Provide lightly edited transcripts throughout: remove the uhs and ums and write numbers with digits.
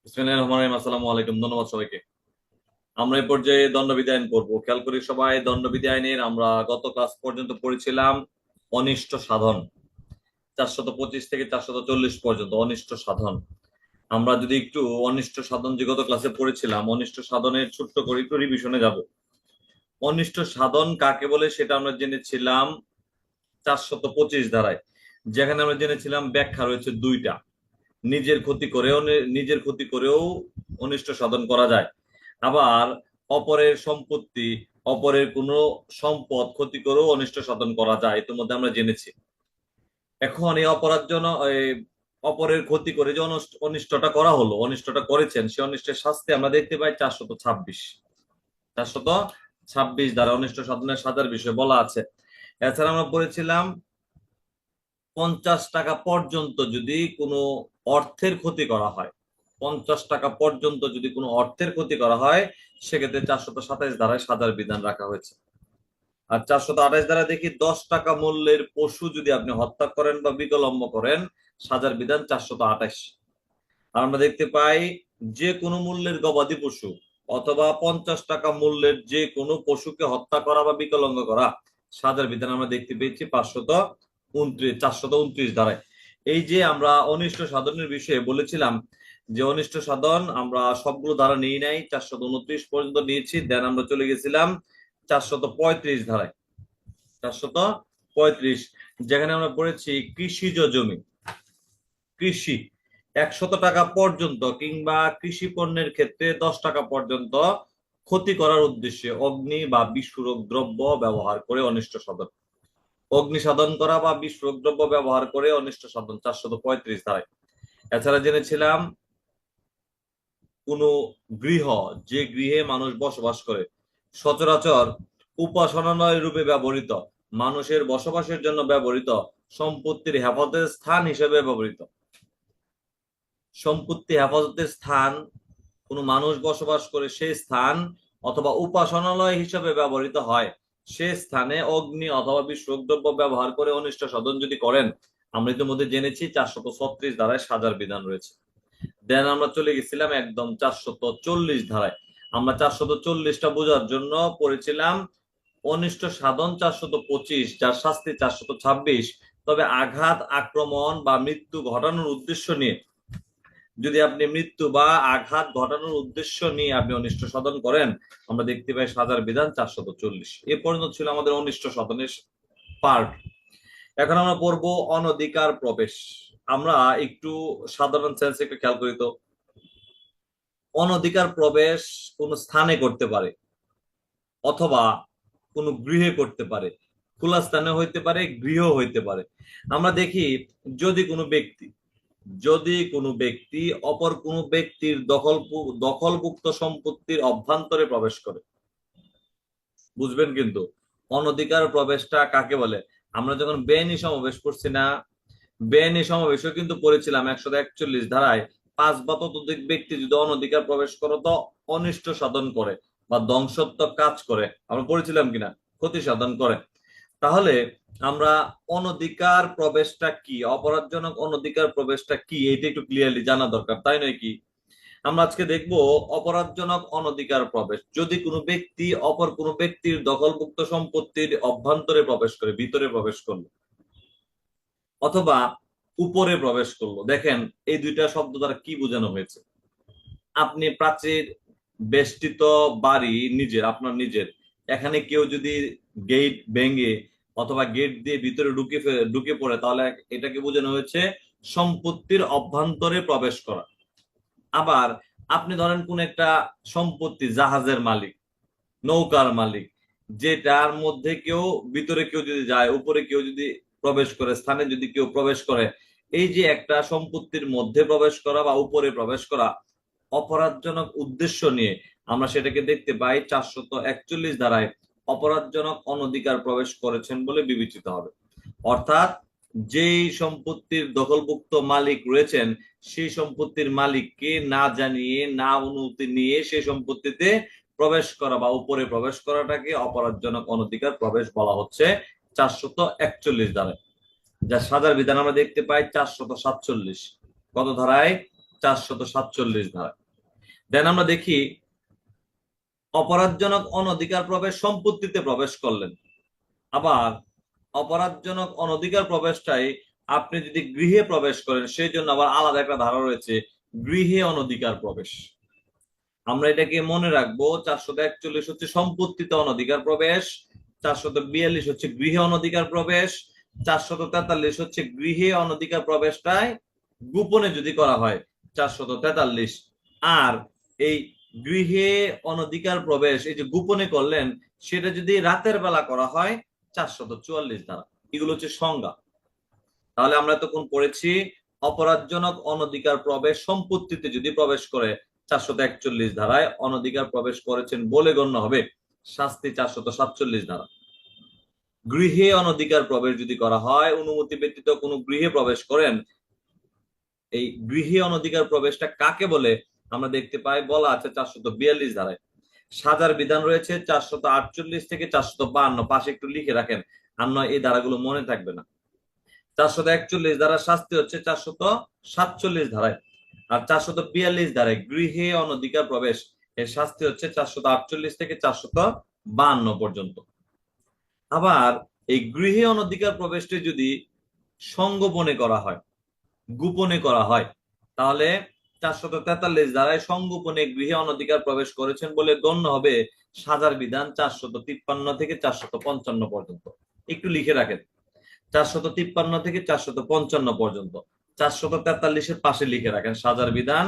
বিসমিল্লাহির রহমানির রহিম। আসসালামু আলাইকুম। ধন্যবাদ সবাইকে। আমরা এই পর্যায়ে দণ্ডবিধি আইন পড়বো। খেয়াল করি সবাই, দণ্ডবিধি আইনের আমরা গত ক্লাস পর্যন্ত পড়েছিলাম অনিষ্ট সাধন, 425 থেকে 440 পর্যন্ত অনিষ্ট সাধন। আমরা যদি একটু অনিষ্ট সাধন যে গত ক্লাসে পড়েছিলাম, অনিষ্ট সাধনের ছোট্ট করে একটু রিভিশনে যাব। অনিষ্ট সাধন কাকে বলে সেটা আমরা জেনেছিলাম 425 ধারায়, যেখানে আমরা জেনেছিলাম ব্যাখ্যা রয়েছে দুইটা। নিজের ক্ষতি করেও অনিষ্ট সাধন করা যায়, আবার অপরের সম্পত্তি, অপরের কোনো সম্পদ ক্ষতি করেও অনিষ্ট সাধন করা যায়, ইতিমধ্যে আমরা জেনেছি। এখন এই অপরের ক্ষতি করে যে অনিষ্টটা করা হলো, অনিষ্টটা করেছেন, সে অনিষ্টের শাস্তি আমরা দেখতে পাই 426 দ্বারা অনিষ্ট সাধনের সাজার বিষয় বলা আছে। এছাড়া আমরা পড়েছিলাম 50 টাকা পর্যন্ত যদি কোনো অর্থের ক্ষতি করা হয়, 50 টাকা পর্যন্ত যদি কোনো অর্থের ক্ষতি করা হয়, সেক্ষেত্রে 427 ধারায় সাজার বিধান রাখা হয়েছে। আর 428 দ্বারা দেখি 10 টাকা মূল্যের পশু যদি আপনি হত্যা করেন বা বিকলম্ব করেন, সাজার বিধান 428। আর আমরা দেখতে পাই যে কোনো মূল্যের গবাদি পশু অথবা 50 টাকা মূল্যের যে কোনো পশুকে হত্যা করা বা বিকলঙ্গ করা, সাজার বিধান আমরা দেখতে পেয়েছি 429 ধারায়। এই যে আমরা অনিষ্ট সাধনের বিষয়ে বলেছিলাম যে অনিষ্ট সাধন আমরা সবগুলো ধারা নিয়ে নাই, 429 পর্যন্ত নিয়েছি, দেন আমরা চলে গেছিলাম 435 ধারায়। 435, যেখানে আমরা পড়েছি কৃষিজ জমি, কৃষি 100 টাকা পর্যন্ত কিংবা কৃষি পণ্যের ক্ষেত্রে 10 টাকা পর্যন্ত ক্ষতি করার উদ্দেশ্যে অগ্নি বা বিস্ফোরক দ্রব্য ব্যবহার করে অনিষ্ট সাধন, অগ্নি সাধন করা বা বিস্ফোরক দ্রব্য ব্যবহার করে অনিষ্ট সাধন 435 ধারায়। এছাড়া জেনেছিলাম কোন গৃহ, যে গৃহে মানুষ বসবাস করে, সচরাচর উপাসনালয় রূপে ব্যবহৃত, মানুষের বসবাসের জন্য ব্যবহৃত, সম্পত্তির হেফাজতের স্থান হিসেবে ব্যবহৃত, সম্পত্তি হেফাজতের স্থান, কোনো মানুষ বসবাস করে সেই স্থান অথবা উপাসনালয় হিসেবে ব্যবহৃত হয়, সে স্থানে অগ্নি অথবা বিস্ফোরক দ্রব্য ব্যবহার করে অনিষ্ট সাধন যদি করেন, আমরা ইতিমধ্যে জেনেছি 436 ধারায় সাজার বিধান রয়েছে। দেন আমরা চলে গেছিলাম একদম 440 ধারায়। আমরা 440টা বোঝার জন্য পড়েছিলাম অনিষ্ট সাধন 425, যার শাস্তি 426। তবে আঘাত, আক্রমণ বা মৃত্যু ঘটানোর উদ্দেশ্য নিয়ে, যদি আপনি মৃত্যু বা আঘাত ঘটানোর উদ্দেশ্য নিয়ে আপনি অনিষ্ট সাধন করেন, আমরা দেখতে পাই সাজার বিধান 440। এ পর্যন্ত ছিল আমাদের অনিষ্ট সাধনের পার্ট। এখন আমরা পড়বো অনধিকার প্রবেশ। আমরা একটু সাধারণ সেন্স একটু খেয়াল করি তো। অনধিকার প্রবেশ কোন স্থানে করতে পারে, অথবা কোন গৃহে করতে পারে, খোলা স্থানে হইতে পারে, গৃহ হইতে পারে। আমরা দেখি যদি কোনো ব্যক্তি, যদি কোনো ব্যক্তি অপর কোনো ব্যক্তির দখলভুক্ত সম্পত্তির অভ্যন্তরে প্রবেশ করে, বুঝবেন কিন্তু অনধিকার প্রবেশটা কাকে বলে। আমরা যখন বেআইনি সমাবেশ করছি না, বেআইনি সমাবেশও কিন্তু পড়েছিলাম 141 ধারায় 5 বা ততোধিক ব্যক্তি যদি অনধিকার প্রবেশ করো তো অনিষ্ট সাধন করে বা ধ্বংসাত্মক কাজ করে, আমরা পড়েছিলাম কিনা, ক্ষতি সাধন করে। তাহলে আমরা অনধিকার প্রবেশটা কি, অপরাধজনক অনধিকার প্রবেশটা কি, এটা একটু ক্লিয়ারলি জানা দরকার, তাই নয় কি? আমরা আজকে দেখব অপরাধজনক অনধিকার প্রবেশ। যদি কোনো ব্যক্তি অপর কোনো ব্যক্তির দখলভুক্ত সম্পত্তির অভ্যন্তরে প্রবেশ করে, ভিতরে প্রবেশ করলো, অথবা উপরে প্রবেশ করলো। দেখেন এই দুইটা শব্দ দ্বারা কি বোঝানো হয়েছে। আপনি প্রাচীর বেষ্টিত বাড়ি নিজের, আপনার নিজের, এখানে কেউ যদি গেট ভেঙে অথবা গেট দিয়ে ভিতরে ঢুকে পড়ে, তাহলে এটাকে বোঝানো হয়েছে সম্পত্তির অভ্যন্তরে প্রবেশ করা। আবার আপনি ধরেন কোন একটা সম্পত্তি, জাহাজের মালিক, নৌকার মালিক, যেটার মধ্যে কেউ ভিতরে কেউ যদি যায়, উপরে কেউ যদি প্রবেশ করে, স্থানে যদি কেউ প্রবেশ করে, এই যে একটা সম্পত্তির মধ্যে প্রবেশ করা বা উপরে প্রবেশ করা অপরাধজনক উদ্দেশ্য নিয়ে, আমরা সেটাকে দেখতে পাই 441 ধারায় অপরাধজনক অনধিকার প্রবেশ করেছেন বলে বিবেচিত হবে। অর্থাৎ যেই সম্পত্তির দখলভুক্ত মালিক রয়েছেন, সেই সম্পত্তির মালিককে না জানিয়ে, না অনুমতি নিয়ে সেই সম্পত্তিতে প্রবেশ করা বা উপরে প্রবেশ করাটাকে অপরাধজনক অনধিকার প্রবেশ বলা হচ্ছে 441 ধারায়। যার সাজার বিধান আমরা দেখতে পাই 447। কত ধারায়? 447 ধারা। দেন আমরা দেখি অপরাধজনক অনধিকার প্রবেশ সম্পত্তিতে প্রবেশ করলেন। আবার অপরাধজনক অনধিকার প্রবেশটাই আপনি যদি গৃহে প্রবেশ করেন সেই জন্য আবার আলাদা একটা ধারা রয়েছে, গৃহে অনধিকার প্রবেশ। আমরা এটাকে মনে রাখবো। 441 হচ্ছে সম্পত্তিতে অনধিকার প্রবেশ, 442 হচ্ছে গৃহে অনধিকার প্রবেশ, 443 হচ্ছে গৃহে অনধিকার প্রবেশটাই গোপনে যদি করা হয় 443। আর এই গৃহে অনধিকার প্রবেশ এই যে গোপনে করলেন সেটা যদি রাতের বেলা করা হয় 444 ধারা। এগুলো হচ্ছে সংজ্ঞা। তাহলে আমরা তখন পড়েছি অপরাধজনক অনধিকার প্রবেশ সম্পত্তিতে যদি প্রবেশ করে 441 ধারায় অনধিকার প্রবেশ করেছেন বলে গণ্য হবে, শাস্তি 447 ধারা। গৃহে অনধিকার প্রবেশ যদি করা হয়, অনুমতি ব্যতীত কোনো গৃহে প্রবেশ করেন, এই গৃহে অনধিকার প্রবেশটা কাকে বলে আমরা দেখতে পাই, বলা আছে 442 ধারায়। সাজার বিধান রয়েছে 448 থেকে 452, পাশে একটু লিখে রাখেন, আর নয় এই ধারাগুলো মনে থাকবে না। 441 ধারা শাস্তি হচ্ছে 447 ধারায়, আর 442 ধারায় গৃহে অনধিকার প্রবেশ এর শাস্তি হচ্ছে 448 থেকে 452 পর্যন্ত। আবার এই গৃহে অনধিকার প্রবেশটি যদি সংগোপনে করা হয়, গোপনে করা হয়, তাহলে 443 ধারায় সংগোপনে গৃহে অনধিকার প্রবেশ করেছেন বলে গণ্য হবে, সাজার বিধান 453 থেকে 455 পর্যন্ত। একটু লিখে রাখেন, 453 থেকে 455 পর্যন্ত। 443 পাশে লিখে রাখেন সাজার বিধান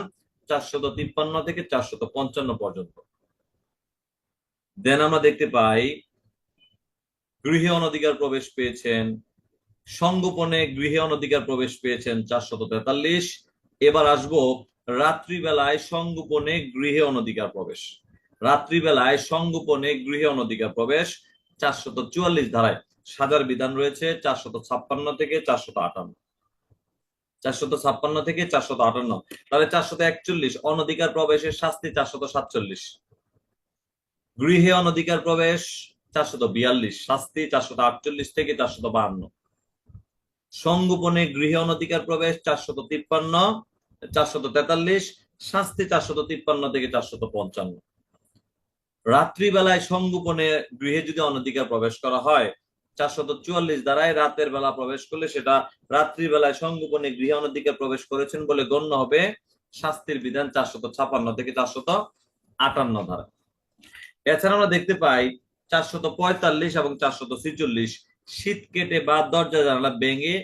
453 থেকে 455 পর্যন্ত। দেন আমরা দেখতে পাই গৃহে অনধিকার প্রবেশ পেয়েছেন, সংগোপনে গৃহে অনধিকার প্রবেশ পেয়েছেন 443। এবার আসবো রাত্রিবেলায় সংগোপনে গৃহে অনধিকার প্রবেশ। রাত্রিবেলায় সংগোপনে গৃহে অনধিকার প্রবেশ 444 ধারায় সাজার বিধান রয়েছে 456 থেকে 458। 456 থেকে 458। তাহলে 441 অনধিকার প্রবেশের শাস্তি 447। গৃহে অনধিকার প্রবেশ 442, শাস্তি 448 থেকে 452। সংগোপনে গৃহে অনধিকার প্রবেশ 443, শাস্তি 453 থেকে 455। রাত্রিবেলায় সংগোপনে গৃহে যদি অনধিকার প্রবেশ করা হয় 444 ধারায় রাতের বেলা প্রবেশ করলে সেটা রাত্রিবেলায় সংগোপনে গৃহে অনধিকার প্রবেশ করেছেন বলে গণ্য হবে, শাস্তির বিধান 456 থেকে 458 ধারা। এছাড়া আমরা দেখতে পাই 445 এবং 446 শীত কেটে বা দরজা জানালা ভেঙে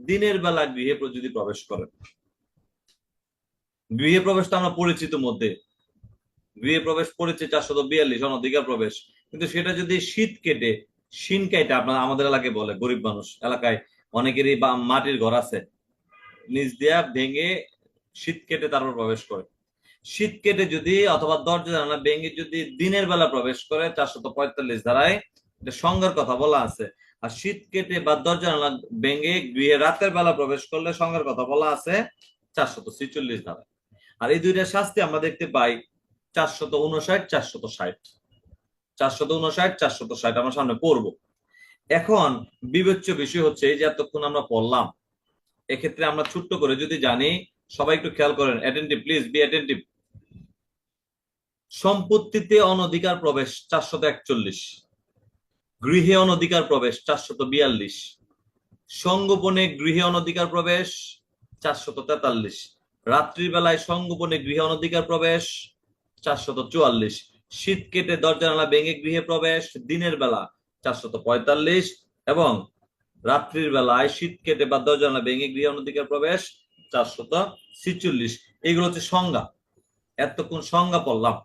দিনের বেলা গৃহে যদি প্রবেশ করেন। গৃহে প্রবেশটা আমরা পরিচিত মধ্যে, গৃহে প্রবেশ পড়েছে 442 অনধিকার প্রবেশ, কিন্তু সেটা যদি শীত কেটে শিন কেটে, আপনার আমাদের এলাকায় বলে, গরিব মানুষ এলাকায় অনেকেরই মাটির ঘর আছে, নিচ দিয়া ভেঙে শীত কেটে তারপর প্রবেশ করে। শীত কেটে যদি অথবা দরজা জানালা ভেঙে যদি দিনের বেলা প্রবেশ করে 445 ধারায় এটা সংজ্ঞার কথা বলা আছে। আর শীত কেটে বা দরজা জানালা ভেঙে গৃহে রাতের বেলা প্রবেশ করলে সংজ্ঞার কথা বলা আছে 446 ধারায়। আর এই দুইটা শাস্তি আমরা দেখতে পাই 459, 460, 459, 460 আমরা সামনে পড়বো। এখন বিবেচ্য বিষয় হচ্ছে এই যে এতক্ষণ আমরা পড়লাম, এক্ষেত্রে আমরা ছোট্ট করে যদি জানি, সবাই একটু খেয়াল করেন, অ্যাটেন্টিভ, প্লিজ বি অ্যাটেন্টিভ। সম্পত্তিতে অনধিকার প্রবেশ 441, গৃহে অনধিকার প্রবেশ 442, সংগোপনে গৃহে অনধিকার প্রবেশ 443, রাত্রিবেলায় সংগোপনে গৃহে অনধিকার প্রবেশ 444, শীত কেটে দরজা জানালা ভেঙে গৃহে প্রবেশ দিনের বেলা 445, এবং রাত্রির বেলায় শীত কেটে বা দরজা জানালা ভেঙে গৃহে অনধিকার প্রবেশ 446। এগুলো হচ্ছে সংজ্ঞা। এতক্ষণ সংজ্ঞা পড়লাম,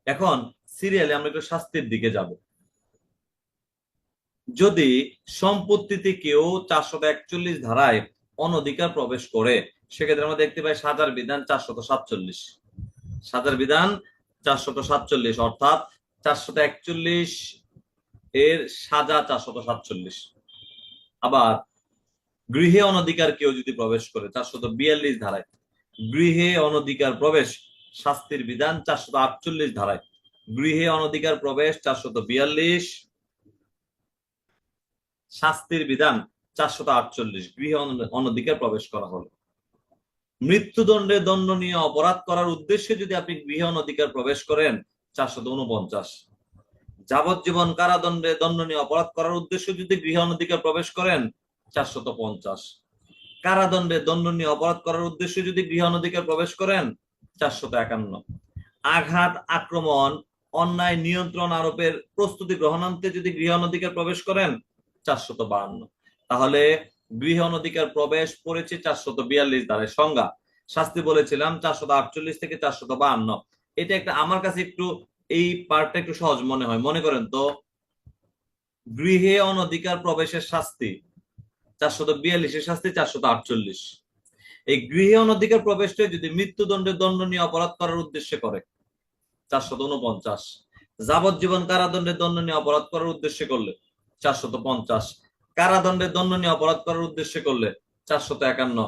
এখন সিরিয়ালে আমরা একটু শাস্তির দিকে যাব। যদি সম্পত্তিতে কেউ 441 ধারায় অনধিকার প্রবেশ করে সেক্ষেত্রে আমরা দেখতে পাই সাজার বিধান 447। সাজার বিধান 447, অর্থাৎ 441 এর সাজা 447। আবার গৃহে অনধিকার কেউ যদি প্রবেশ করে 442 ধারায়, গৃহে অনধিকার প্রবেশ শাস্তির বিধান 448 ধারায়। গৃহে অনধিকার প্রবেশ 442, শাস্তির বিধান 448, গৃহে অনধিকার প্রবেশ করা হলো। মৃত্যুদণ্ডে দণ্ডনীয় অপরাধ করার উদ্দেশ্যে যদি আপনি গৃহে অনধিকার প্রবেশ করেন 449। যাবজ্জীবন কারাদণ্ডে দণ্ডনীয় অপরাধ করার উদ্দেশ্যে যদি গৃহে অনধিকার প্রবেশ করেন 450। কারাদণ্ডে দণ্ডনীয় অপরাধ করার উদ্দেশ্যে যদি গৃহে অনধিকার প্রবেশ করেন 451। আঘাত, আক্রমণ, অন্যায়, নিয়ন্ত্রণ আরোপের প্রস্তুতি গ্রহণান্তে যদি গৃহে অনধিকার প্রবেশ করেন 452। তাহলে গৃহে অনধিকার প্রবেশ পড়েছে 442 ধারায়। সংজ্ঞা শাস্তি বলেছিলাম 448 থেকে 452। এটা একটা আমার কাছে একটু এই পার্টটা একটু সহজ মনে হয়। মনে করেন তো, গৃহে অনধিকার প্রবেশের শাস্তি 442, শাস্তি 448। এই গৃহে অনধিকার প্রবেশটা যদি মৃত্যুদণ্ডে দণ্ডনীয় অপরাধ করার উদ্দেশ্যে করে 449। যাবজ্জীবন কারাদণ্ডে দণ্ডনীয় অপরাধ করার উদ্দেশ্যে করলে 450। কারাদণ্ডে দণ্ডনীয় অপরাধ করার উদ্দেশ্যে করলে 451।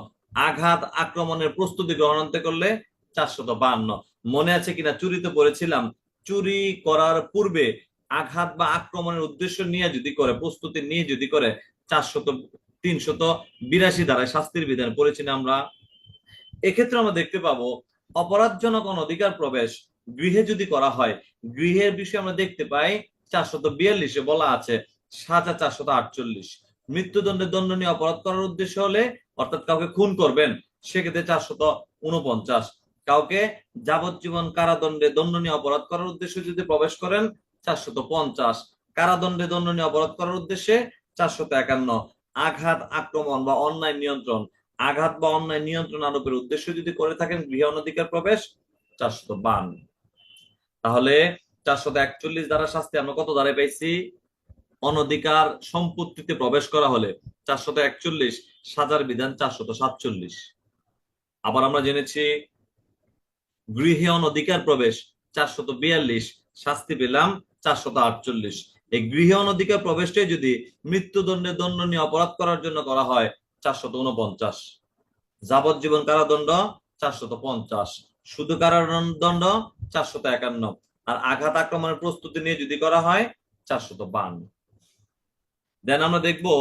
আঘাত, আক্রমণের প্রস্তুতি গ্রহণান্তে করলে 452। মনে আছে কিনা, চুরিতে পড়েছিলাম, চুরি করার পূর্বে আঘাত বা আক্রমণের উদ্দেশ্য নিয়ে যদি করে, প্রস্তুতি নিয়ে যদি করে 382 ধারায় শাস্তির বিধান পড়েছি না আমরা। এক্ষেত্রে আমরা দেখতে পাবো অপরাধজনক অনধিকার প্রবেশ গৃহে যদি করা হয়, গৃহের বিষয়ে আমরা দেখতে পাই 442 বলা আছে সাজা 448। মৃত্যুদণ্ডে দণ্ডনীয় অপরাধ করার উদ্দেশ্য হলে, অর্থাৎ কাউকে খুন করবেন, সেক্ষেত্রে 449। কাউকে যাবজ্জীবন কারাদণ্ডে দণ্ডনীয় অপরাধ করার উদ্দেশ্যে যদি প্রবেশ করেন 450। কারাদণ্ডে দণ্ডনীয় অপরাধ করার উদ্দেশ্যে 451। আঘাত, আক্রমণ বা অন্যায় নিয়ন্ত্রণ, আঘাত বা অন্যায় নিয়ন্ত্রণ আরোপের উদ্দেশ্য যদি করে থাকেন গৃহ অনধিকার প্রবেশ 452। তাহলে 441 দ্বারা শাস্তি আমরা কত ধারায় পাইছি? অনধিকার সম্পত্তিতে প্রবেশ করা হলে 441, সাজার বিধান 447। আবার আমরা জেনেছি গৃহে অনধিকার প্রবেশ 442, শাস্তি পেলাম 448। এই গৃহে অনধিকার প্রবেশটাই যদি মৃত্যুদণ্ডে দণ্ডনীয় অপরাধ করার জন্য করা হয় 449। যাবজ্জীবন কারাদণ্ড 450, শুধু কারাদণ্ড 451। আর আঘাত, আক্রমণের প্রস্তুতি নিয়ে যদি করা হয় 452। দেন আমরা দেখবো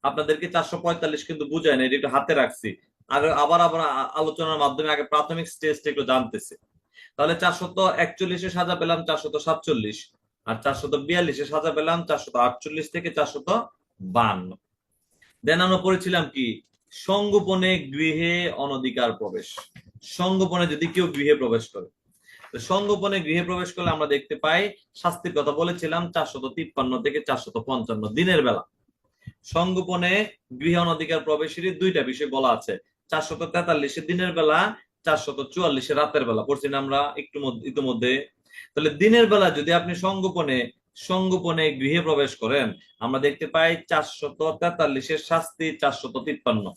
আপনাদেরকে 445 কিন্তু বুঝায় না, এটা একটু হাতে রাখছি। আর আবার আবার আলোচনার মাধ্যমে আগে প্রাথমিক স্টেজটা একটু জানতেছে। তাহলে 441 সাজা পেলাম 447, আর 442 সাজা পেলাম 448 থেকে 452। দেন আমরা পড়েছিলাম কি, সংগোপনে গৃহে অনধিকার প্রবেশ। সংগোপনে যদি কেউ গৃহে প্রবেশ করে, সংগোপনে গৃহে প্রবেশ করলে আমরা দেখতে পাই শাস্তির কথা বলেছিলাম 453 থেকে 455 দিনের বেলা। সংগোপনে গৃহে অনধিকার প্রবেশেরই দুইটা বিষয় বলা আছে, 443 দিনের বেলা, 444 রাতের বেলা। পড়ছি না আমরা একটু ইতিমধ্যে। তাহলে দিনের বেলা যদি আপনি সংগোপনে গৃহে প্রবেশ করেন, আমরা দেখতে পাই 443 শাস্তি 453।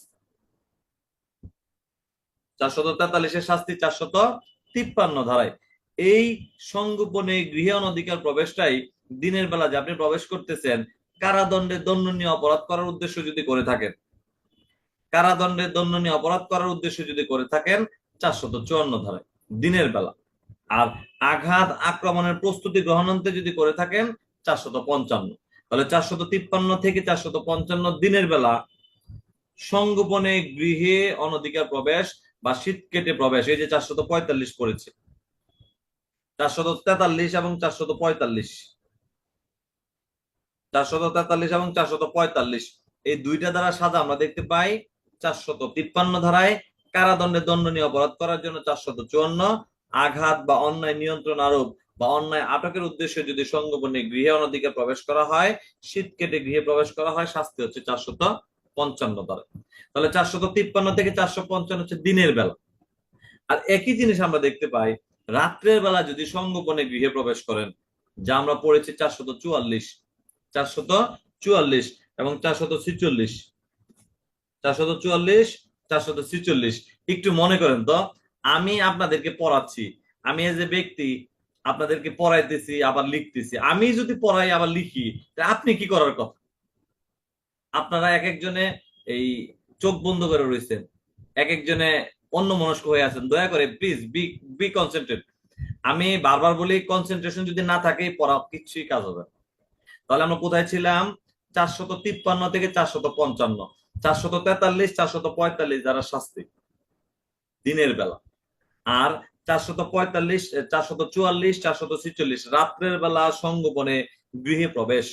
443 শাস্তি 453 ধারায়। এই সংগোপনে গৃহে অনধিকার প্রবেশটাই দিনের বেলা যে আপনি প্রবেশ করতেছেন, কারাদণ্ডে দণ্ডনীয় অপরাধ করার উদ্দেশ্য যদি করে থাকেন, কারাদণ্ডে দণ্ডনীয় অপরাধ করার উদ্দেশ্য যদি করে থাকেন 454 ধারায় দিনের বেলা। আর আঘাত, আক্রমণের প্রস্তুতি গ্রহণান্তে যদি করে থাকেন 455। তাহলে 453 থেকে 455 দিনের বেলা সংগোপনে গৃহে অনধিকার প্রবেশ বা শীত কেটে প্রবেশ, এই যে 445 পড়েছে, 443 এবং 445, 443 এবং 445 এই দুইটা দ্বারা সাজা আমরা দেখতে পাই 453 ধারায়। কারাদণ্ডে দণ্ডনীয় অপরাধ করার জন্য 454। আঘাত বা অন্যায় নিয়ন্ত্রণ আরোপ বা অন্যায় আটকের উদ্দেশ্যে যদি সংগোপনে গৃহে অনধিকার প্রবেশ করা হয়, শীত কেটে গৃহে প্রবেশ করা হয়, শাস্তি হচ্ছে 455 ধারা। তাহলে 453 থেকে 455 হচ্ছে দিনের বেলা। আর একই জিনিস আমরা দেখতে পাই রাত্রের বেলা যদি সংগোপনে গৃহে প্রবেশ করেন, যা আমরা পড়েছি 444, 444 এবং 446, 444, 446। একটু মনে করেন তো, আমি আপনাদেরকে পড়াচ্ছি, আমি এজ এ ব্যক্তি আপনাদেরকে পড়াইতেছি আবার লিখতেছি। আমি যদি পড়াই আবার লিখি, আপনি কি করার কথা? আপনারা এক একজনে এই চোখ বন্ধ করে রয়েছেন, এক একজনে অন্য মনস্ক হয়ে আছেন। দয়া করে প্লিজ বি কনসেন্ট্রেট। আমি বারবার বলি, কনসেন্ট্রেশন যদি না থাকে পড়া কিছুই কাজ হবে। তাহলে আমরা কোথায় ছিলাম? 453 থেকে 455, 443, 445 যারা শাস্তি দিনের বেলা। আর 445, 444, 446 রাত্রের বেলা সংগোপনে গৃহে প্রবেশ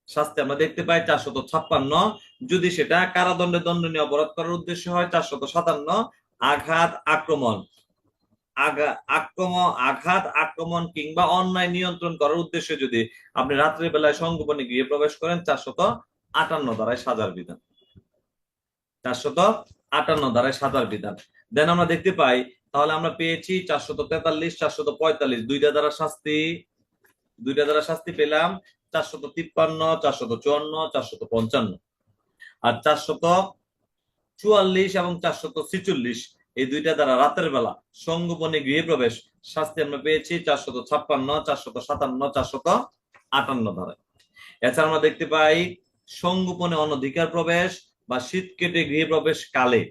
শাস্তি আমরা দেখতে পাই 456, যদি সেটা কারাদণ্ডে দণ্ডনীয় অপরাধ করার উদ্দেশ্য হয় 457, আঘাত আক্রমণ আঘাত আক্রমণ কিংবা অন্যায় নিয়ন্ত্রণ করার উদ্দেশ্যে যদি আপনি রাত্রের বেলায় সংগোপনে গৃহে প্রবেশ করেন 458 ধারায় সাজার বিধান। 458 ধারায় সাজার বিধান। দেন আমরা দেখতে পাই, তাহলে আমরা পেয়েছি 443, 445 দুইটা দ্বারা শাস্তি পেলাম 453, 454, 455। আর 444 এবং 446 এই দুইটা দ্বারা রাতের বেলা সংগোপনে গৃহে প্রবেশ শাস্তি আমরা পেয়েছি 456, 457, 458 ধারায়। এছাড়া আমরা দেখতে পাই সংগোপনে অনধিকার প্রবেশ বা শীত কেটে গৃহে প্রবেশ কালে,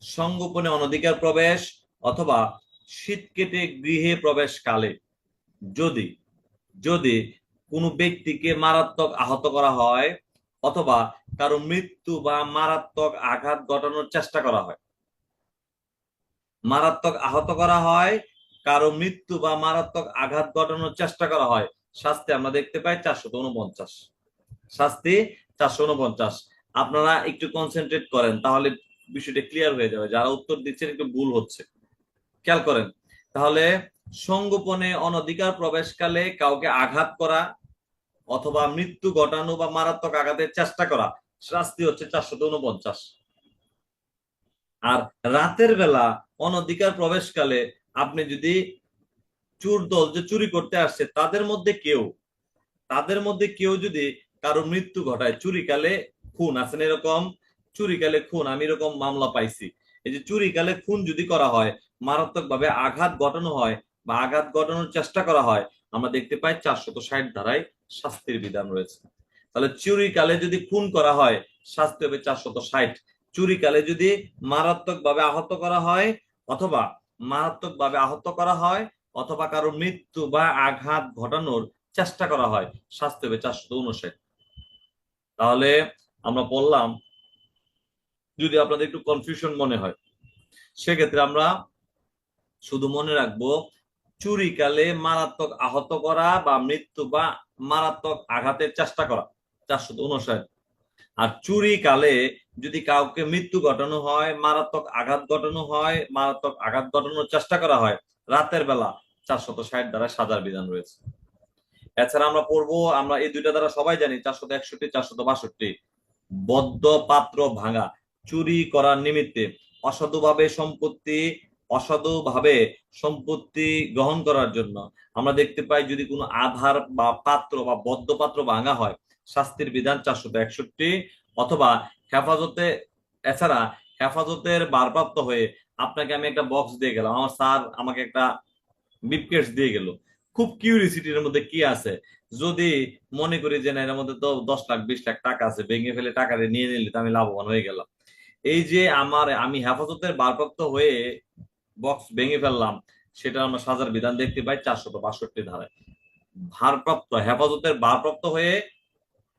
সংগোপনে অনধিকার প্রবেশ অথবা শীত কেটে গৃহে প্রবেশ কালে যদি যদি কোনো ব্যক্তিকে মারাত্মক আহত করা হয় অথবা কারো মৃত্যু বা মারাত্মক আঘাত ঘটানোর চেষ্টা করা হয়, মারাত্মক আহত করা হয়, কারো মৃত্যু বা মারাত্মক আঘাত ঘটানোর চেষ্টা করা হয়, শাস্তি আমরা দেখতে পাই 449। শাস্তি 449। আপনারা একটু কনসেন্ট্রেট করেন, তাহলে বিষয়টা ক্লিয়ার হয়ে যাবে। যারা উত্তর দিচ্ছেন একটু ভুল হচ্ছে, খেয়াল করেন। তাহলে সংগোপনে অনধিকার প্রবেশকালে কাউকে আঘাত করা অথবা মৃত্যু ঘটানো বা মারাত্মক আঘাতের চেষ্টা করা শাস্তি হচ্ছে 449। আর রাতের বেলা অনধিকার প্রবেশকালে আপনি যদি চোর দল যে চুরি করতে আসছে তাদের মধ্যে কেউ যদি কারো মৃত্যু ঘটায়, চুরিকালে খুন আছেন এরকম, চুরিকালে খুন আমি এরকম মামলা পাইছি, এই যে চুরিকালে খুন যদি করা হয়, মারাত্মক ভাবে আঘাত ঘটানো হয় বা আঘাত ঘটানোর চেষ্টা করা হয়, আমরা দেখতে পাই 460 ধারায় শাস্তির বিধান রয়েছে। তাহলে চুরিকালে যদি খুন করা হয় শাস্তি হবে 460। চুরিকালে যদি মারাত্মক ভাবে আহত করা হয় অথবা কারো মৃত্যু বা আঘাত ঘটানোর চেষ্টা করা হয় শাস্তি হবে 459। তাহলে আমরা বললাম, যদি আপনাদের একটু কনফিউশন মনে হয় সেক্ষেত্রে আমরা শুধু মনে রাখবো চুরিকালে মারাত্মক আহত করা বা মৃত্যু বা মারাত্মক আঘাতের চেষ্টা করা 459। আর চুরি কালে যদি কাউকে মৃত্যু ঘটানো হয়, মারাত্মক আঘাত ঘটানো হয়, মারাত্মক আঘাত ঘটানোর চেষ্টা করা হয় রাতের বেলা 460 দ্বারা সাজার বিধান রয়েছে। এছাড়া আমরা পড়বো, আমরা এই দুইটা দ্বারা সবাই জানি 461, 462 বদ্ধ পাত্র ভাঙা, চুরি করার নিমিত্তে অসাধুভাবে সম্পত্তি গ্রহণ করার জন্য আমরা দেখতে পাই যদি কোনো আধার বা পাত্র বা বদ্ধ পাত্র ভাঙা হয় শাস্তির বিধান 461। অথবা হেফাজতে, এছাড়া হেফাজতের ভারপ্রাপ্ত হয়ে আপনাকে আমি একটা বক্স দিয়ে গেলাম, আমার স্যার আমাকে একটা বিপকেস দিয়ে গেল, খুব কিউরিসিটির মধ্যে কি আছে, যদি মনে করি যে না এর মধ্যে তো 10 লাখ 20 লাখ টাকা আছে, ভেঙে ফেলে টাকাটা নিয়ে নিলে তো আমি লাভবান হয়ে গেলাম, এই যে আমি হেফাজতের ভারপ্রাপ্ত হয়ে বক্স ভেঙে ফেললাম, সেটা আমরা সাজার বিধান দেখতে পাই 462 ধারায়। হেফাজতের ভারপ্রাপ্ত হয়ে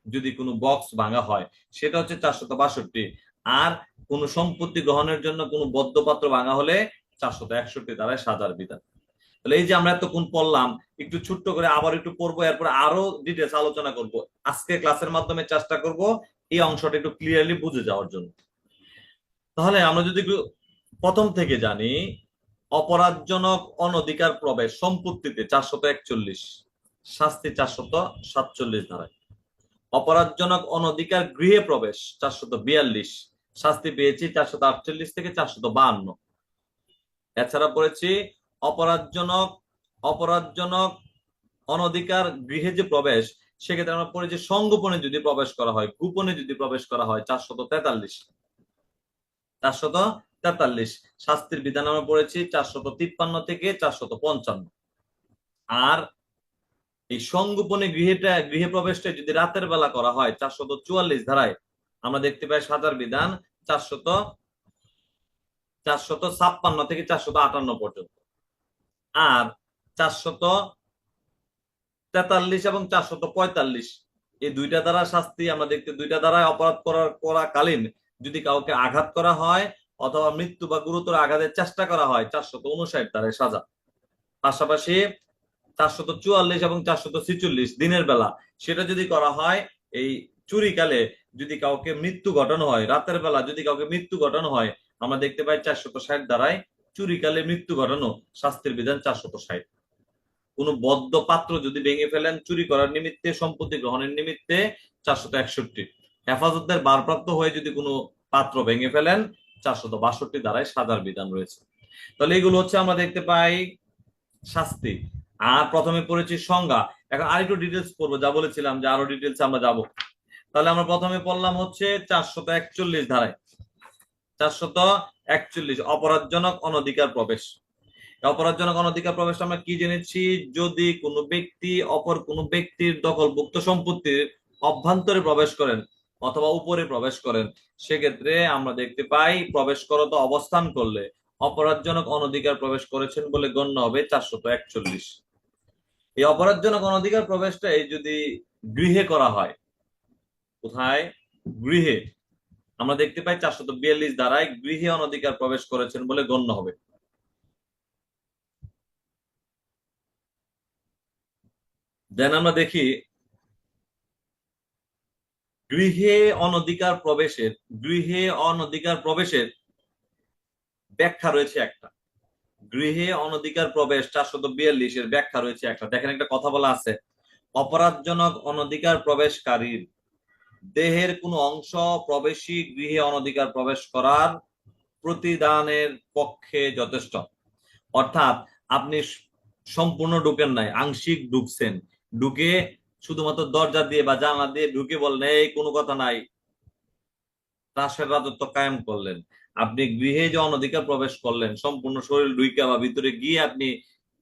যদি কোনো বক্স ভাঙা হয় সেটা হচ্ছে 462। আর কোন সম্পত্তি গ্রহণের জন্য কোনো বদ্ধপাত্র ভাঙা হলে 461 ধারায় সাজার বিধান। তাহলে এই যে আমরা এতক্ষণ পড়লাম, একটু ছোট্ট করে আবার একটু পড়বো, এরপর আরো ডিটেলস আলোচনা করব। আজকে ক্লাসের মাধ্যমে চেষ্টা করব এই অংশটা একটু ক্লিয়ারলি বুঝে যাওয়ার জন্য। তাহলে আমরা যদি একটু প্রথম থেকে জানি, অপরাধজনক অনধিকার প্রবেশ সম্পত্তিতে 441, শাস্তি 447 ধারায়। অপরাধজনক অনধিকার গৃহে প্রবেশ 442, শাস্তি পেয়েছি 448 থেকে 452। এছাড়া পড়েছি অপরাধজনক অনধিকার গৃহে যে প্রবেশ, সেক্ষেত্রে আমরা পড়েছি সংগোপনে যদি প্রবেশ করা হয়, গোপনে যদি প্রবেশ করা হয় 443, শাস্তির বিধান আমরা পড়েছি 453 থেকে 455। আর এই সংগোপনে গৃহে প্রবেশটা যদি রাতের বেলা করা হয় 444 ধারায় আমরা দেখতে পাই সাজার বিধান 456 থেকে 458 পর্যন্ত। আর 443 এবং 445 এই দুইটা দ্বারা শাস্তি আমরা দুইটা দ্বারা অপরাধ করাকালীন যদি কাউকে আঘাত করা হয় অথবা মৃত্যু বা গুরুতর আঘাতের চেষ্টা করা হয় 459 ধারায় সাজা। পাশাপাশি 444 এবং 446 দিনের বেলা সেটা যদি করা হয়, এই চুরিকালে যদি কাউকে মৃত্যু ঘটানো হয়, রাতের বেলা যদি কাউকে মৃত্যু ঘটানো হয়, আমরা দেখতে পাই 460 ধারায় চুরিকালে মৃত্যু ঘটানো শাস্তির বিধান 460। কোন বদ্ধ পাত্র যদি ভেঙে ফেলেন চুরি করার নিমিত্তে, সম্পত্তি গ্রহণের নিমিত্তে 461। হেফাজতের ভারপ্রাপ্ত হয়ে যদি কোনো পাত্র ভেঙে ফেলেন 462 ধারায় সাজার বিধান রয়েছে। তাহলে এগুলো হচ্ছে আমরা দেখতে পাই শাস্তি। আর প্রথমে পড়েছি সংজ্ঞা, এখন আরেকটু ডিটেলস পড়বো, যা বলেছিলাম যে আরো ডিটেলস আমরা যাব। তাহলে আমরা প্রথমে পড়লাম হচ্ছে 441 ধারায়, 441 অপরাধজনক অনধিকার প্রবেশ। অপরাধজনক অনধিকার প্রবেশ আমরা কি জেনেছি, যদি কোনো ব্যক্তি অপর কোনো ব্যক্তির দখলভুক্ত সম্পত্তির অভ্যন্তরে প্রবেশ করেন অথবা উপরে প্রবেশ করেন, সেক্ষেত্রে আমরা দেখতে পাই প্রবেশরত অবস্থান করলে অপরাধজনক অনধিকার প্রবেশ করেছেন বলে গণ্য হবে 441। এই অপরাধজনক অনধিকার প্রবেশটা যদি গৃহে করা হয়, কোথায়? গৃহে। আমরা দেখতে পাই 442 ধারায় গৃহে অনধিকার প্রবেশ করেছেন বলে গণ্য হবে। দেন আমরা দেখি গৃহে অনধিকার প্রবেশের ব্যাখ্যা রয়েছে একটা। গৃহে অনধিকার প্রবেশ 442 এর ব্যাখ্যা রয়েছে একটা। দেখেন, একটা কথা বলা আছে, অপরাধজনক অনধিকার প্রবেশকারীর দেহের কোনো অংশ প্রবেশী গৃহে অনধিকার প্রবেশ করার প্রতিদানের পক্ষে যথেষ্ট। অর্থাৎ আপনি সম্পূর্ণ ঢুকেন নাই, আংশিক ঢুকছেন, ঢুকে শুধুমাত্র দরজা দিয়ে বা জানলা দিয়ে ঢুকে বললেন এই কোনো কথা নাই, তাসের রাজত্ব কায়েম করলেন। আপনি গৃহে যে অনধিকার প্রবেশ করলেন, সম্পূর্ণ শরীর ঢুইকা বা ভিতরে গিয়ে আপনি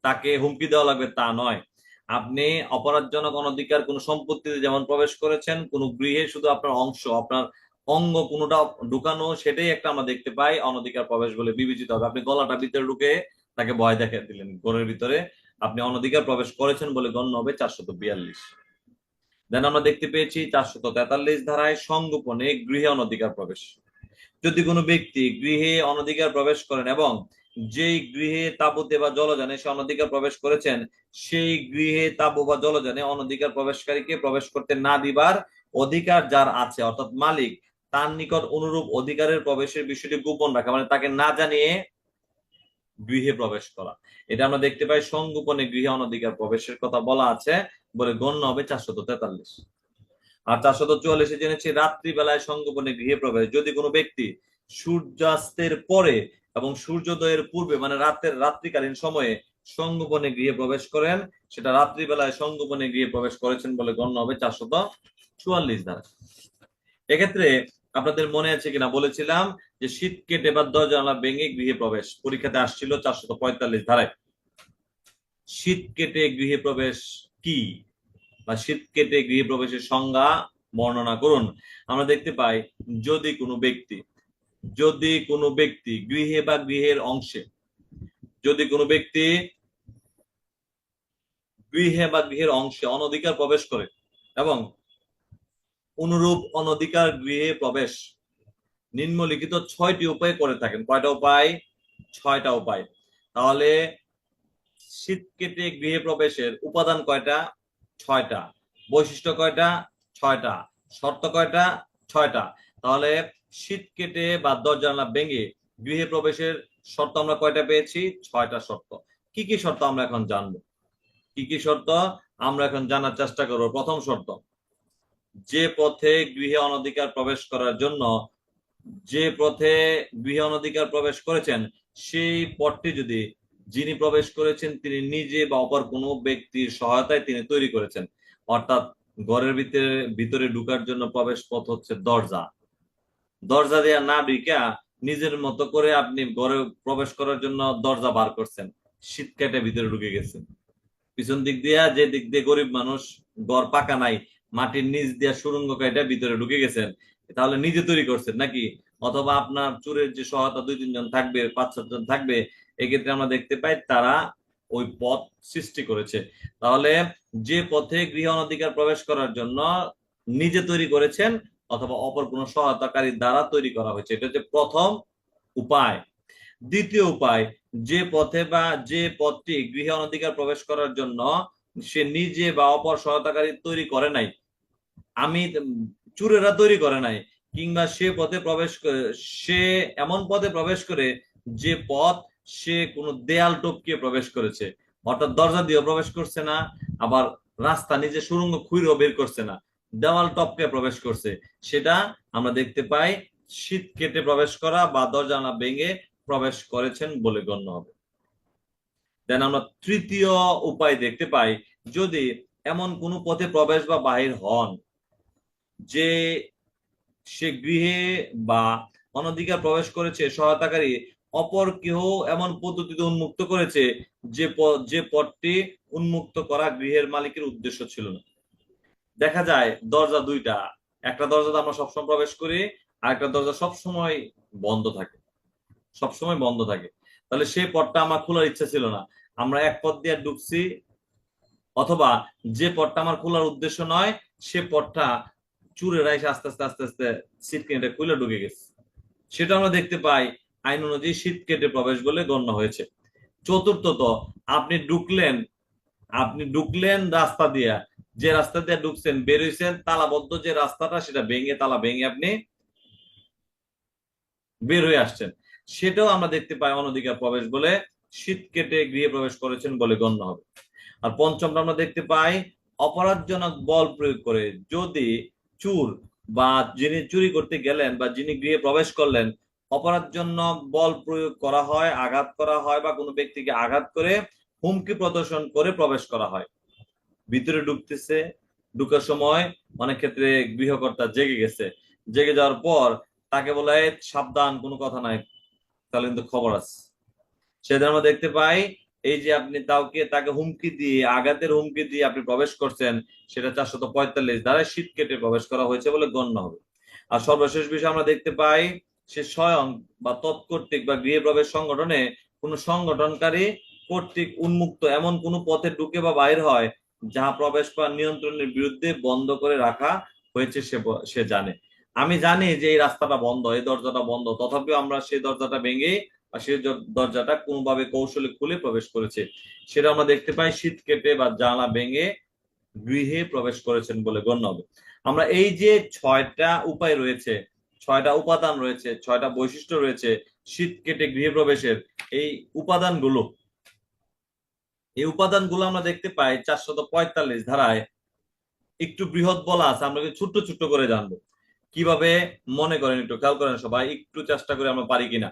তাকে হুমকি দেওয়া লাগবে তা নয়। আপনি অপরাধজনক অনধিকার কোন সম্পত্তিতে যেমন প্রবেশ করেছেন, কোন গৃহে শুধু আপনার অংশ, আপনার অঙ্গ কোনটা ঢুকানো, সেটাই একটা আমরা দেখতে পাই অনধিকার প্রবেশ বলে বিবেচিত হবে। আপনি গলাটা ভিতরে ঢুকে তাকে ভয় দেখা দিলেন ঘরের ভিতরে, আপনি অনধিকার প্রবেশ করেছেন বলে গণ্য হবে 442। দেন আমরা দেখতে পেয়েছি 443 ধারায় সংগোপনে গৃহে অনধিকার প্রবেশ। যদি কোনো ব্যক্তি গৃহে অনধিকার প্রবেশ করেন এবং যেই গৃহে তাঁবুতে বা জলযানে সে অনধিকার প্রবেশ করেছেন, সেই গৃহে তাঁবু বা জলযানে অনধিকার প্রবেশকারীকে প্রবেশ করতে না দিবার অধিকার যার আছে, অর্থাৎ মালিক, তার নিকট অনুরূপ অধিকারের প্রবেশের বিষয়টি গোপন রাখা, মানে তাকে না জানিয়ে গৃহে প্রবেশ করা। এটা আমরা দেখতে পাই সংগোপনে গৃহে অনধিকার প্রবেশের কথা বলা আছে বলে গণ্য হবে 443। আর 444 জেনেছি রাত্রিবেলায় সংগোপনে গৃহে প্রবেশ। যদি কোনো ব্যক্তি সূর্যাস্তের পরে এবং সূর্যোদয়ের পূর্বে, মানে রাত্রিকালীন সময়ে সংগোপনে গৃহে প্রবেশ করেন, সেটা রাত্রিবেলায় সংগোপনে গৃহে প্রবেশ করেছেন বলে গণ্য হবে 444 ধারা। এক্ষেত্রে আপনাদের মনে আছে কিনা বলেছিলাম যে শীত কেটে বা দরজা জানালা ভেঙে গৃহে প্রবেশ, পরীক্ষাতে আসছিল 445 ধারায়। শীত কেটে গৃহে প্রবেশ কি, বা শীত কেটে গৃহে প্রবেশের সংজ্ঞা বর্ণনা করুন। আমরা দেখতে পাই যদি কোনো ব্যক্তি গৃহে বা গৃহের অংশে, যদি কোনো ব্যক্তি গৃহে বা গৃহের অংশে অনধিকার প্রবেশ করে এবং অনুরূপ অনধিকার গৃহে প্রবেশ নিম্নলিখিত 6টি উপায় করে থাকেন। কয়টা উপায়? 6টা উপায়। তাহলে শীত কেটে গৃহে প্রবেশের উপাদান কয়টা? 6টা। বৈশিষ্ট্য কয়টা? 6টা। শর্ত কয়টা? 6টা। তাহলে শীত কেটে বা দরজা জানালা ভেঙে গৃহে প্রবেশের শর্ত আমরা কয়টা পেয়েছি? 6টা শর্ত। কি কি শর্ত আমরা এখন জানবো? কি কি শর্ত আমরা এখন জানার চেষ্টা করব। প্রথম শর্ত, যে পথে গৃহে অনধিকার প্রবেশ করার জন্য, যে পথে গৃহে অনধিকার প্রবেশ করেছেন, সেই পথটি যদি যিনি প্রবেশ করেছেন তিনি নিজে বা অপর কোনো ব্যক্তির সহায়তায় তিনি তৈরি করেছেন, অর্থাৎ ঘরের ভিতরে ঢুকার জন্য প্রবেশ পথ হচ্ছে দরজা। দরজা দিয়ে না ঢুকা নিজের মতো করে আপনি ঘরে প্রবেশ করার জন্য দরজা বার করছেন, শীত কেটে ভিতরে ঢুকে গেছেন। পিছন দিক দিয়া, যে দিক দিয়ে গরিব মানুষ ঘর পাকা নাই, মাটির নিচ দিয়া সুড়ঙ্গ কাইটা ভিতরে ঢুকে গেছেন, তাহলে নিজে তৈরি করছেন নাকি? অথবা আপনার চোরের যে সহায়তা 2-3 জন থাকবে, 5-7 জন থাকবে, এক্ষেত্রে আমরা দেখতে পাই তারা ওই পথ সৃষ্টি করেছে। তাহলে যে পথে গৃহ অনধিকার প্রবেশ করার জন্য নিজে তৈরি করেছেন অথবা অপর কোনো সহায়তাকারী দ্বারা তৈরি করা হয়েছে, এটা হচ্ছে প্রথম উপায়। দ্বিতীয় উপায়, যে পথে বা যে পথটি গৃহে অনধিকার প্রবেশ করার জন্য সে নিজে বা অপর সহায়তাকারী তৈরি করে নাই, আমি চোরেরা তৈরি করে নাই, কিংবা সে পথে প্রবেশ সে এমন পথে প্রবেশ করে যে পথ সে কোনো দেয়াল টপকিয়ে প্রবেশ করেছে, অর্থাৎ দরজা দিয়ে প্রবেশ করছে না, আবার রাস্তা নিজে সুড়ঙ্গ খুঁড়েও বের করছে না, দেওয়াল টপকে প্রবেশ করছে, সেটা আমরা দেখতে পাই শীত কেটে প্রবেশ করা বা দরজা জানালা ভেঙে প্রবেশ করেছেন বলে গণ্য হবে। দেন আমরা তৃতীয় উপায় দেখতে পাই, যদি এমন কোন পথে প্রবেশ বা বাহির হন যে সে গৃহে বা অনধিকার প্রবেশ করেছে, সহায়তাকারী অপর কেহ এমন পদ্ধতিতে উন্মুক্ত করেছে যে পথটি উন্মুক্ত করা গৃহের মালিকের উদ্দেশ্য ছিল না। দেখা যায় দরজা দুইটা, একটা দরজাতে আমরা সবসময় প্রবেশ করি, আর একটা দরজা সবসময় বন্ধ থাকে, সবসময় বন্ধ থাকে, তাহলে সেই পথটা আমার খোলার ইচ্ছা ছিল না, আমরা এক পথ দিয়ে ঢুকছি, অথবা যে পথটা আমার খোলার উদ্দেশ্য নয় সে পথটা চুরেরা এসে আস্তে আস্তে আস্তে আস্তে শীত কেটে খুলে ঢুকে গেছে, সেটা আমরা দেখতে পাই আইন অনুযায়ী শীত কেটে প্রবেশ বলে গণ্য হয়েছে। চতুর্থত, আপনি ঢুকলেন আপনি ঢুকলেন রাস্তা দিয়ে, যে রাস্তা দিয়ে ঢুকছেন বেরোইছেন, তালাবদ্ধ যে রাস্তাটা সেটা ভেঙে, তালা ভেঙে আপনি বের হয়ে আসছেন, সেটাও আমরা দেখতে পাই অনধিকার প্রবেশ বলে শীত কেটে গৃহে প্রবেশ করেছেন বলে গণ্য হবে। আর পঞ্চমটা আমরা দেখতে পাই অপরাধজনক বল প্রয়োগ করে, যদি চোর বা যিনি চুরি করতে গেলেন বা যিনি গৃহে প্রবেশ করলেন অপরাধজনক বল প্রয়োগ করা হয়, আঘাত করা হয়, বা কোনো ব্যক্তিকে আঘাত করে হুমকি প্রদর্শন করে প্রবেশ করা হয়, ভিতরে ঢুকতেছে, ঢুকার সময় অনেক ক্ষেত্রে গৃহকর্তা জেগে গেছে, জেগে যাওয়ার পর তাকে বলে সাবধান, কোনো কথা নাই, তাহলে কিন্তু খবর আছে, সেদিন আমরা দেখতে পাই এই যে আপনি তাকে হুমকি দিয়ে, আঘাতের হুমকি দিয়ে আপনি প্রবেশ করছেন, সেটা 445 দ্বারা শীত কেটে প্রবেশ করা হয়েছে বলে গণ্য হবে। আর সর্বশেষ বিষয় আমরা দেখতে পাই সে স্বয়ং বা তৎকর্তৃক বা গৃহে প্রবেশ সংগঠনে কোন সংগঠনকারী কর্তৃক উন্মুক্ত এমন কোন পথে ঢুকে বা বাইর হয় যাহা প্রবেশ বা নিয়ন্ত্রণের বিরুদ্ধে বন্ধ করে রাখা হয়েছে সে জানে। আমি জানি যে এই রাস্তাটা বন্ধ, এই দরজাটা বন্ধ, তথাপিও আমরা সেই দরজাটা ভেঙে বা সেই দরজাটা কোনোভাবে কৌশলে খুলে প্রবেশ করেছে, সেটা আমরা দেখতে পাই শীত কেটে বা জানালা ভেঙে গৃহে প্রবেশ করেছেন বলে গণ্য হবে। আমরা এই যে ছয়টা উপায় রয়েছে, ছয়টা উপাদান রয়েছে, ছয়টা বৈশিষ্ট্য রয়েছে শীত কেটে গৃহে প্রবেশের, এই উপাদানগুলো আমরা দেখতে পাই 445 ধারায় একটু বৃহৎ বলা আছে, আমরা ছোট্ট ছোট্ট করে জানবো কিভাবে। মনে করেন, একটু খেয়াল করেন সবাই, একটু চেষ্টা করে আমরা পারি কিনা।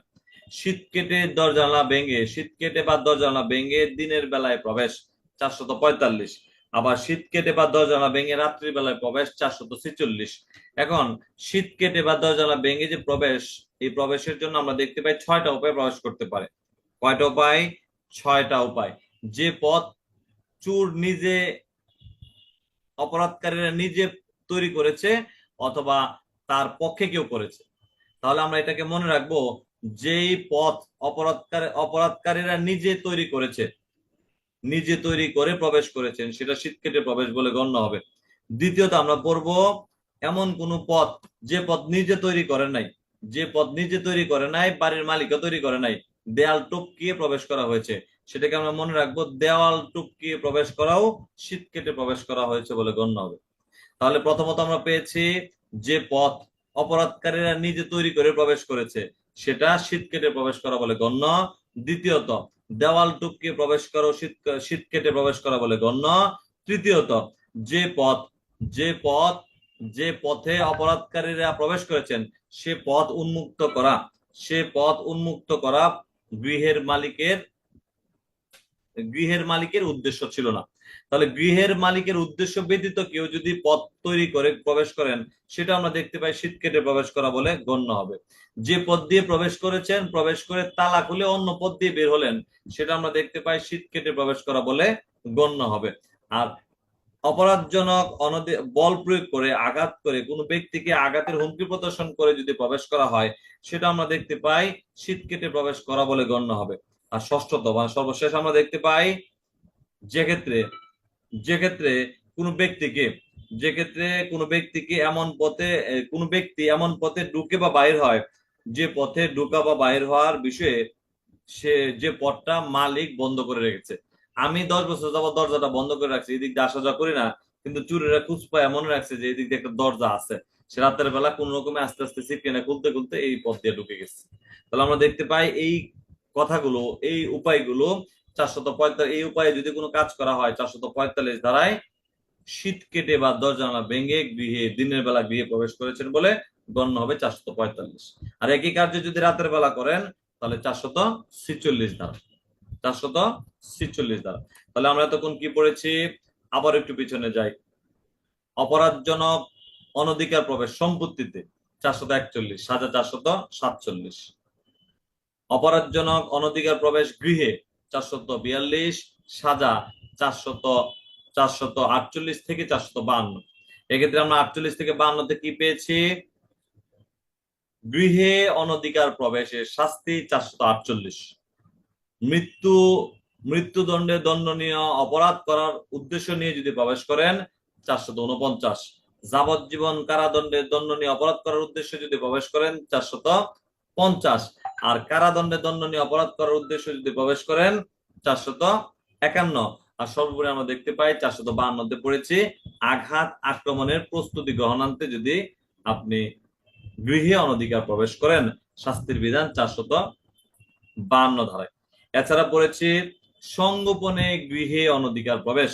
শীত কেটে দরজালা ভেঙে, শীত কেটে বা দরজালা ভেঙে দিনের বেলায় প্রবেশ 445, আবার শীত কেটে বা দরজালা ভেঙে রাত্রির বেলায় প্রবেশ 446। এখন শীত কেটে বা দরজালা ভেঙে যে প্রবেশ, এই প্রবেশের জন্য আমরা দেখতে পাই ছয়টা উপায় প্রবেশ করতে পারে। কয়টা উপায়? ছয়টা উপায়। যে পথ চোর নিজে, অপরাধকারীরা নিজে তৈরি করেছে, অথবা তার পক্ষে কেউ করেছে, তাহলে আমরা এটাকে মনে রাখবো, যেই পথ অপরাধকারীরা নিজে তৈরি করেছে, নিজে তৈরি করে প্রবেশ করেছেন, সেটা শীত কেটে প্রবেশ বলে গণ্য হবে। দ্বিতীয়ত আমরা পড়বো এমন কোন পথ, যে পথ নিজে তৈরি করে নাই, যে পথ নিজে তৈরি করে নাই, বাড়ির মালিকও তৈরি করে নাই, দেয়াল টপকিয়ে প্রবেশ করা হয়েছে, সেটাকে আমরা মনে রাখবো দেওয়াল টপকিয়ে প্রবেশ করাও শীত কেটে প্রবেশ করা হয়েছে বলে গণ্য হবে। তাহলে প্রথমত আমরা পেয়েছি যে পথ অপরাধকারীরা নিজে তৈরি করে প্রবেশ করেছে, সেটা শীত কেটে প্রবেশ করা বলে গণ্য। দ্বিতীয়ত, দেওয়াল টপকে প্রবেশ করা শীত কেটে প্রবেশ করা বলে গণ্য। তৃতীয়ত, যে পথ যে পথ যে পথে অপরাধকারীরা প্রবেশ করেছেন সে পথ উন্মুক্ত করা, সে পথ উন্মুক্ত করা গৃহের মালিকের উদ্দেশ্য ছিল না। তাহলে গৃহের মালিকের উদ্দেশ্য ব্যতীত কেউ যদি পথ তৈরি করে প্রবেশ করেন, সেটা আমরা দেখতে পাই শীত কেটে প্রবেশ করা বলে গণ্য হবে। যে পথ দিয়ে প্রবেশ করেছেন, প্রবেশ করে তালা খুলে অন্য পথ দিয়ে বের হলেন, সেটা আমরা দেখতে পাই শীত কেটে প্রবেশ করা বলে গণ্য হবে। আর অপরাধজনক বল প্রয়োগ করে, আঘাত করে, কোনো ব্যক্তিকে আঘাতের হুমকি প্রদর্শন করে যদি প্রবেশ করা হয়, সেটা আমরা দেখতে পাই শীত কেটে প্রবেশ করা বলে গণ্য হবে। আর ষষ্ঠত মানে সর্বশেষ আমরা দেখতে পাই যে ক্ষেত্রে যে ক্ষেত্রে কোনো ব্যক্তিকে যে ক্ষেত্রে কোনো ব্যক্তিকে এমন পথে কোনো ব্যক্তি এমন পথে ঢুকে বা বাইর হয় যে পথে ঢোকা বা বাইর হওয়ার বিষয়ে সে যে পথটা মালিক বন্ধ করে রেখেছে। আমি 10 বছর যাবত দরজাটা বন্ধ করে রাখছি, এদিক দিয়ে আসা যাওয়া করি না, কিন্তু চুরিরা খুঁজ পায় মনে রাখছে যে এদিক দিয়ে একটা দরজা আছে। সে রাতের বেলা কোন রকমে আস্তে আস্তে সিটকেনে খুলতে খুলতে এই পথ দিয়ে ঢুকে গেছে। তাহলে আমরা দেখতে পাই এই কথাগুলো, এই উপায়গুলো 445, এই উপায়ে যদি কোনো কাজ করা হয় 445 ধারায় শীত কেটে বা দরজা ভেঙে গৃহে দিনের বেলা গৃহে প্রবেশ করেছেন বলে গণ্য হবে 445। আর একই কার্য যদি রাতের বেলা করেন তাহলে 446 ধারা, 446 ধারা। তাহলে আমরা তখন কি পড়েছি, আবার একটু পিছনে যাই। অপরাধজনক অনধিকার প্রবেশ সম্পত্তিতে 441, সাজা 447। অপরাধজনক অনধিকার প্রবেশ গৃহে 442, সাজা 448 থেকে 452। এক্ষেত্রে আমরা 48 থেকে 52তে কি পেয়েছি, গৃহে অনধিকার প্রবেশের শাস্তি 448। মৃত্যু মৃত্যুদণ্ডে দণ্ডনীয় অপরাধ করার উদ্দেশ্য নিয়ে যদি প্রবেশ করেন 449। যাবজ্জীবন কারাদণ্ডে দণ্ডনীয় অপরাধ করার উদ্দেশ্যে যদি প্রবেশ করেন 450। আর কারাদণ্ডে দণ্ডনীয় অপরাধ করার উদ্দেশ্যে যদি প্রবেশ করেন 451। আর সর্বোপরি আমরা দেখতে পাই 452তে পড়েছি আঘাত আক্রমণের প্রস্তুতি গ্রহণান্তে যদি আপনি গৃহে অনধিকার প্রবেশ করেন শাস্তির বিধান 452 ধারায়। এছাড়া পড়েছি সংগোপনে গৃহে অনধিকার প্রবেশ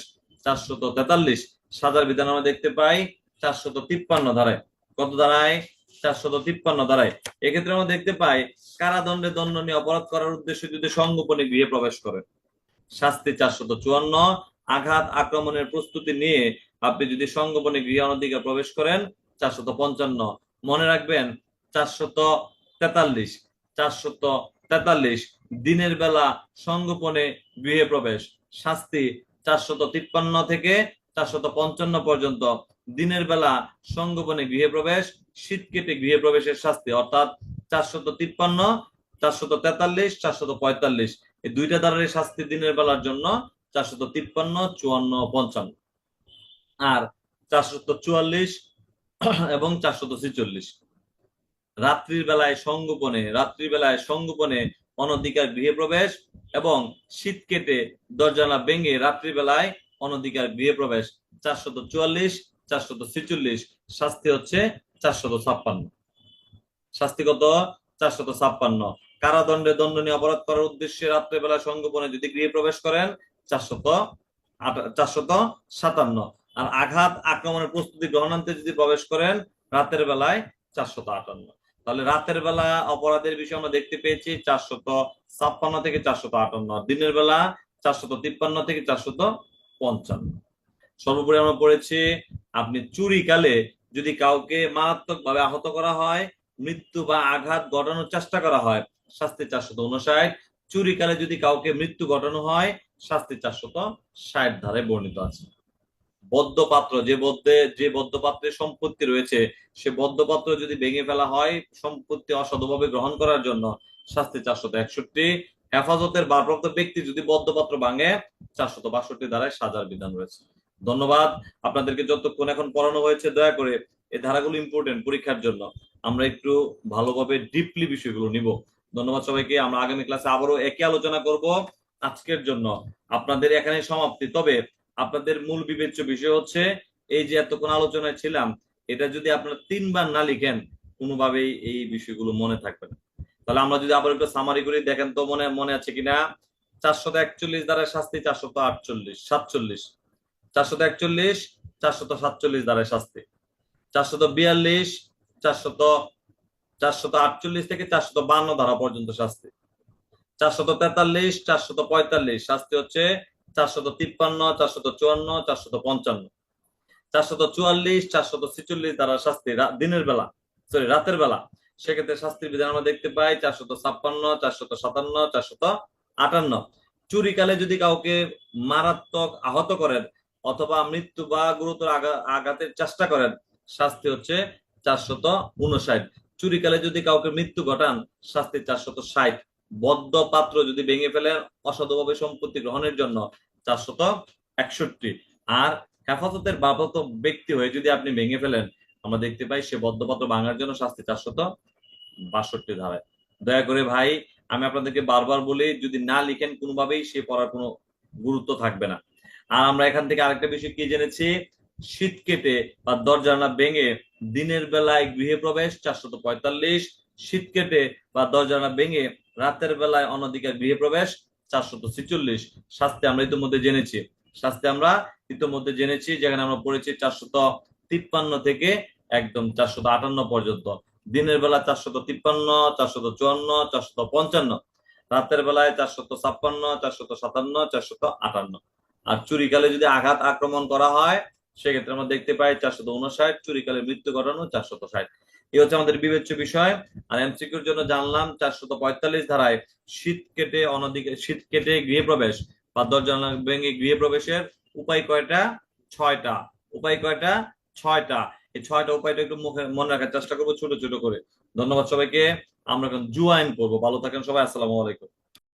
443, সাজার বিধান আমরা দেখতে পাই 453 ধারায়। কত ধারায়? 453 ধারায়। এক্ষেত্রে আমরা দেখতে পাই কারাদণ্ডে দণ্ডনীয় অপরাধ করার উদ্দেশ্যে যদি সংগোপনে গৃহে প্রবেশ করে শাস্তি 454। আঘাত আক্রমণের প্রস্তুতি নিয়ে আপনি যদি সংগোপনে গৃহে অনধিকার প্রবেশ করেন 455। মনে রাখবেন 443, 443 দিনের বেলা সংগোপনে গৃহে প্রবেশ শাস্তি 453 থেকে 455 পর্যন্ত। দিনের বেলা সংগোপনে গৃহে প্রবেশ, শীত কেটে গৃহে প্রবেশের শাস্তি অর্থাৎ 453, 443, 445 এই দুইটা ধারার শাস্তি দিনের বেলার জন্য 453, 54, 55। আর 444 এবং 446 রাত্রির বেলায় সংগোপনে অনধিকার গৃহে প্রবেশ এবং শীত কেটে দরজা ভেঙে রাত্রিবেলায় অনধিকার গৃহে প্রবেশ 444, 446 শাস্তি হচ্ছে 456। শাস্তি কত? 456। কারাদণ্ডে দণ্ডনীয় অপরাধ করার উদ্দেশ্যে রাত্রেবেলা সংগোপনে যদি গৃহে প্রবেশ করেন 457। আর আঘাত আক্রমণের প্রস্তুতি গ্রহণান্তে যদি প্রবেশ করেন রাতের বেলায় 458। তাহলে রাতের বেলা অপরাধের বিষয় আমরা দেখতে পেয়েছি 456 থেকে 458, দিনের বেলা 453 থেকে 455। সর্বোপরি আমরা পড়েছি আপনি চুরি কালে যদি কাউকে মারাত্মক ভাবে আহত করা হয়, মৃত্যু বা আঘাত ঘটানোর চেষ্টা করা হয় শাস্তি 459। চুরি কালে যদি কাউকে মৃত্যু ঘটানো হয় শাস্তি 460 ধারায় বর্ণিত আছে। বদ্ধ পাত্র, যে বদ্ধ পাত্রের সম্পত্তি রয়েছে সে বদ্ধ পাত্র যদি ভেঙে ফেলা হয় সম্পত্তি অসৎভাবে গ্রহণ করার জন্য শাস্তি 461। হেফাজতের ভারপ্রাপ্ত ব্যক্তি যদি বদ্ধ পাত্র ভাঙে 462 ধারায় সাজার বিধান রয়েছে। ধন্যবাদ আপনাদেরকে যতক্ষণ এখন পড়ানো হয়েছে। দয়া করে এই ধারাগুলো ইম্পর্টেন্ট পরীক্ষার জন্য, আমরা একটু ভালোভাবে ডিপলি বিষয়গুলো নিব। ধন্যবাদ সবাইকে। আমরা আগামী ক্লাসে আবারও একই আলোচনা করব। আজকের জন্য আপনাদের এখানে সমাপ্তি। তবে আপনাদের মূল বিবেচ্য বিষয় হচ্ছে এই যে এতক্ষণ আলোচনায় ছিলাম এটা যদি আপনারা 3 বার না লিখেন কোনোভাবেই এই বিষয়গুলো মনে থাকবে না। তাহলে আমরা যদি আবার একটু সামারি করি, দেখেন তো মনে আছে কিনা। 441 দ্বারা শাস্তি 447, 441, 447 দ্বারা শাস্তি 442, 448 থেকে 452 ধারা পর্যন্ত শাস্তি 443, 445 শাস্তি হচ্ছে 453, 454, 455, 444, 446 দ্বারা শাস্তি দিনের বেলা রাতের বেলা। সেক্ষেত্রে শাস্তির বিধান আমরা দেখতে পাই 456, 457, 458। চুরিকালে যদি কাউকে মারাত্মক আহত করেন অথবা মৃত্যু বা গুরুতর আঘাতের চেষ্টা করেন শাস্তি হচ্ছে 459। চুরিকালে যদি কাউকে মৃত্যু ঘটান শাস্তি 460। বদ্ধ পাত্র যদি ভেঙে ফেলেন অসৎভাবে সম্পত্তি গ্রহণের জন্য 461। আর হেফাজতের ভারপ্রাপ্ত ব্যক্তি হয়ে যদি আপনি ভেঙে ফেলেন আমরা দেখতে পাই সে বদ্ধ পাত্র ভাঙার জন্য শাস্তি 462। 62 ধারায়। দয়া করে ভাই, আমি আপনাদেরকে বারবার বলি, যদি না লিখেন কোনোভাবেই সে পড়ার কোনো গুরুত্ব থাকবে না। আর আমরা এখান থেকে আরেকটা বিষয় কি জেনেছি, শীত কেটে বা দরজা জানালা ভেঙে দিনের বেলায় গৃহে প্রবেশ 445, শীত কেটে বা দরজা জানালা ভেঙে রাতের বেলায় অনধিকার গৃহে প্রবেশ 446। শাস্তি আমরা ইতিমধ্যে জেনেছি, যেখানে আমরা পড়েছি 453 থেকে একদম 458 পর্যন্ত। দিনের বেলা 453, 454, 455, রাতের বেলায় 456, 457, 458। আর চুরিকালে যদি আঘাত আক্রমণ করা হয় সেক্ষেত্রে আমরা দেখতে পাই 459, চুরিকালে মৃত্যু ঘটানো 460। এই হচ্ছে আমাদের বিবেচ্য বিষয়। আর এমসিকিউর জন্য জানলাম 445 ধারায় শীত কেটে গৃহে প্রবেশ বা দরজা ভেঙে গৃহে প্রবেশের উপায় কয়টা? 6টা। উপায় কয়টা? 6টা। এই 6টা উপায়টা একটু মুখে মনে রাখার চেষ্টা করবো ছোট ছোট করে। ধন্যবাদ সবাইকে। আমরা এখন জুয়াইন করবো। ভালো থাকেন সবাই। আসসালামু আলাইকুম।